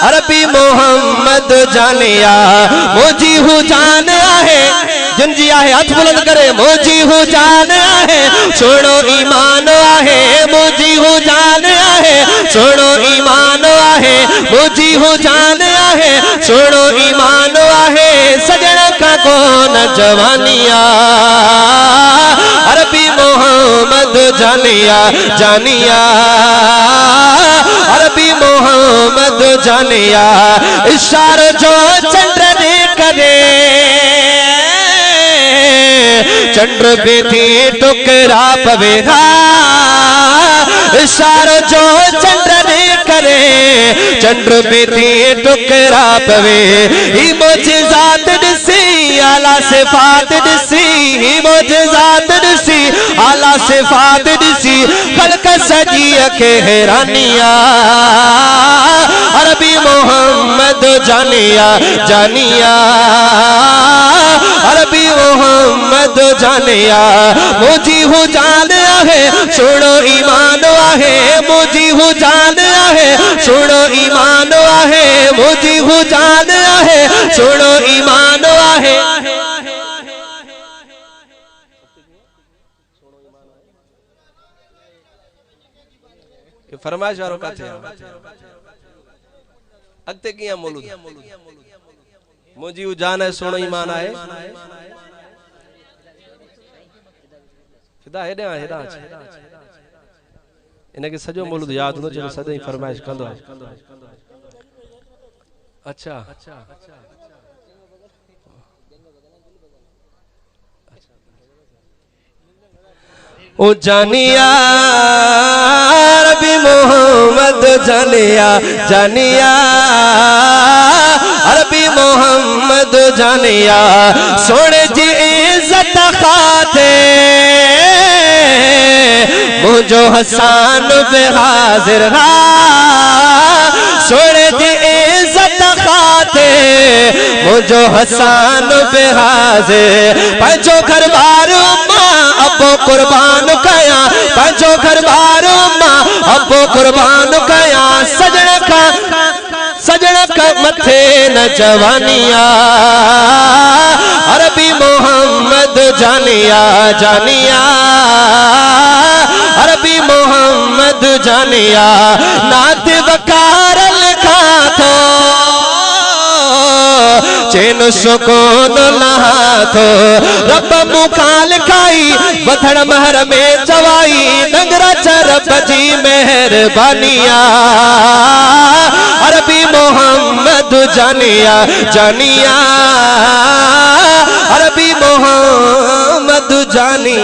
अरबी मोहम्मद जानिया मोजी हूँ जान है जिनजी आहे हाथ बुलंद करे मोजी हूँ जान है सुनो ईमान आहे मोजी हूँ जान है सुनो ईमान आहे मोजी हूँ जान है सुनो ईमान आहे सजण का कौन जवानिया अरबी मोहम्मद जानिया जानिया अरबी मोहम्मद जानिया इशारो जो चंद्र ने करे चंद्र पे थी टुकड़ा पवेगा इशारो जो चंद्र ने करे चंद्र पे थी टुकड़ा पवे ही मोजज़ात दिसी आला सिफात दिसी ही मोजज़ात दिसी आला सिफात दिसी खल्क सजी के हैरानिया अरबी मोहम्मद जानिया जानिया अरबी मोहम्मद जानिया मोजी हूँ जान है सुनो ईमान आहे मोजी हूँ जान है सुनो ईमान आहे मोजी हूँ जान है सुनो ईमान आहे फरमाइश वारो काथे अगते किया मौलूद मोजी हूँ जान है सुनो ईमान आहे फिदा हेडे हेडा इनके सजो मौलूद याद हो जो सदा ही फरमाइश कंदो अच्छा ओ जानिया अरबी मोहम्मद जानिया जानिया अरबी मोहम्मद जानिया सोने जी इज्जत खाते मुझो हसन बे हाजिर रहा सोने जी इज्जत खाते मुझो हसन बे हाजिर पंजो घर बार अबो कुर्बान कया पंजो घर बार अबो कुर्बान कया सजण का मथे न जवानिया अरबी मोहम्मद जानिया जानिया अरबी मोहम्मद जानिया नात वकार लिखा थो चैन सुकून लहा थो रब मुखाल खाई वथड़ महर में चवाई नगरा रब जी मेहरबानिया अरबी मोहम्मद जानिया जानिया अरबी मोहम्मद जानी